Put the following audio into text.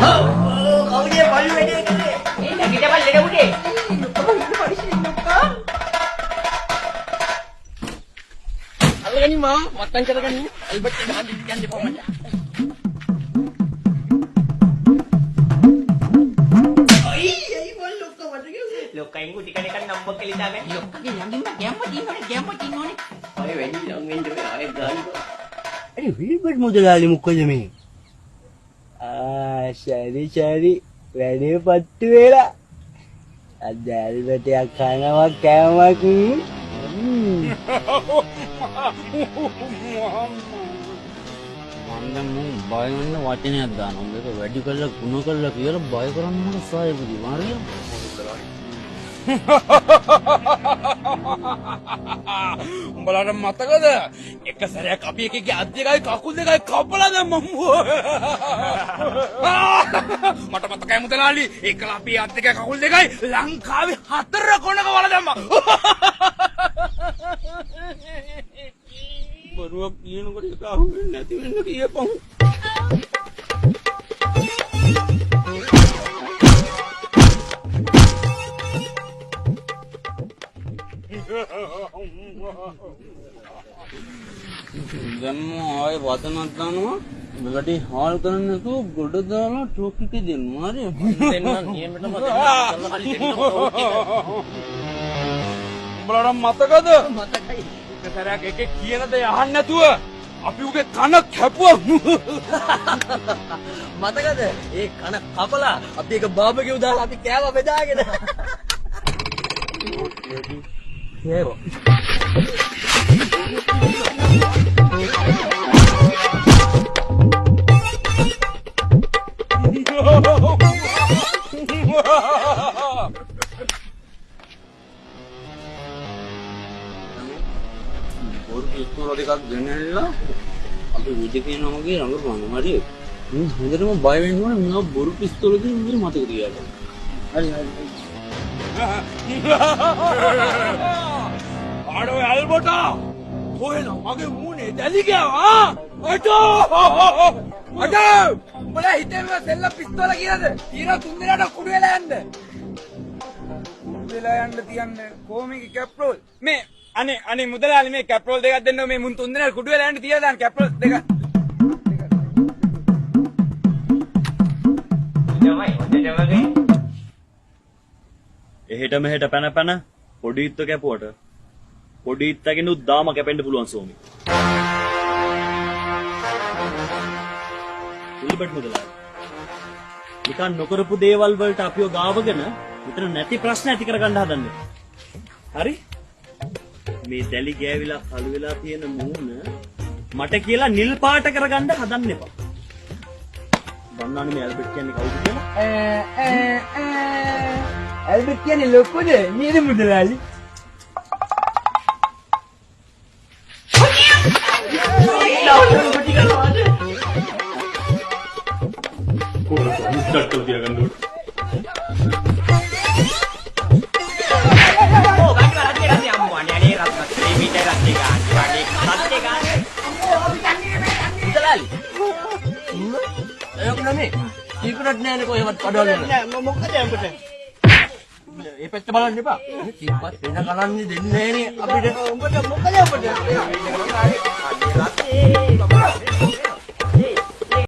kau dia palu ada ke? Ini kita balik dah udah. Kau ini paling sini kau. Apa ni mau? Matang cara kan ni? Albat jangan di bawah macam. Lokay mo, di ka na nambag kalita kan? Lokay, lagi na, gamot dino ni. Ay, wala lang ngayon, ay, gano'n. Ay, Wilbert mo dalali mo ka namin. Sorry. Ready pattu vela. Adal bete akanawa kamak. මන්දම බය වෙන්න වචනයක් දානවා. මේක වැඩි කළා ගුණ කළා කියලා බය කරන්න මට සායපුදි. මාරිය. උඹලාට මතකද? එක සැරයක් අපි එකගේ අත් දෙකයි කකුල් දෙකයි කපලා දැම්මම. මට මතකයි මුදලාලි. ඒකලා අපි අත් දෙකයි කකුල් දෙකයි ලංකාවේ 4 කොනක වල දැම්මා. බරුවක් කියනකොට ඒක අහුවෙන්නේ නැති වෙන්න කියපන්. දැන් ආයේ වදනක් දානවා. මෙලඩි හාල් කරන්න නැතුව ගොඩ දාලා ටෝක් එකේ දෙන්න. මාරිය. දෙන්න නියමෙටම දෙන්න. උඹලාට මතකද? මතකයි. එක සැරයක් එකේ කියන දේ අහන්න නැතුව අපි උගේ කන කැපුවා. මතකද? ඒ කන කපලා අපි එක බාබකියු දාලා අපි කෑවා බෙදාගෙන. ඒව. ඉස්කෝල දෙකක් ගෙනල්ලා අපි විජේ කියනවා වගේ රඟපාන හරිය. හොඳටම බය වෙන්න ඕනේ මම බොරු පිස්තෝල දෙන විදිහ මතක තියාගන්න. හරි. ආඩෝ ඇල්බටා කොහෙන මගේ මූණේ දැලි ගියා. අඩෝ උඹලා හිතේම සෙල්ල පිස්තෝල කියලාද? ඊන තුන් දෙනාට කුඩු වෙලා යන්න. කුඩු වෙලා යන්න තියන්නේ කොහොමද කැප්‍රෝල් මේ අනේ මුදලාලි මේ කැප්‍රෝල් දෙකක් දෙන්න මේ මුන් තුන් දෙනා කුඩු වෙලා යන්න තියලා දාන්න කැප්‍රෝල් දෙක. එහෙට මෙහෙට පැන පොඩි ඉත්ත කැපුවට පොඩි ඉත්තගෙනුත් දාම කැපෙන්න පුළුවන් සෝමි. ඉල්බට් මුදලාලි. නිකන් නොකරපු දේවල් වලට අපිව ගාවගෙන විතර නැති ප්‍රශ්න ඇති කරගන්න හදන්නේ. හරි? මේ දැලි ගෑවිලා කළු වෙලා තියෙන මූණ මට කියලා නිල් පාට කරගන්න හදන්න එපා. දන්නවනේ මේ ඇල්බර්ට් කියන්නේ කවුද කියලා? ඇල්බර්ට් කියන්නේ ලොකුද? නේද මුදලාලි? ඩක්කල් තියාගන්න ඕනේ. Mutalali. Ayo kena ni. Ikut ni ni kau hebat pada ni. Mau kata yang betul. Efek tebalan ni pak. Cepat. Pena kanan ni dene ni. Abi dah. Mau kata yang betul.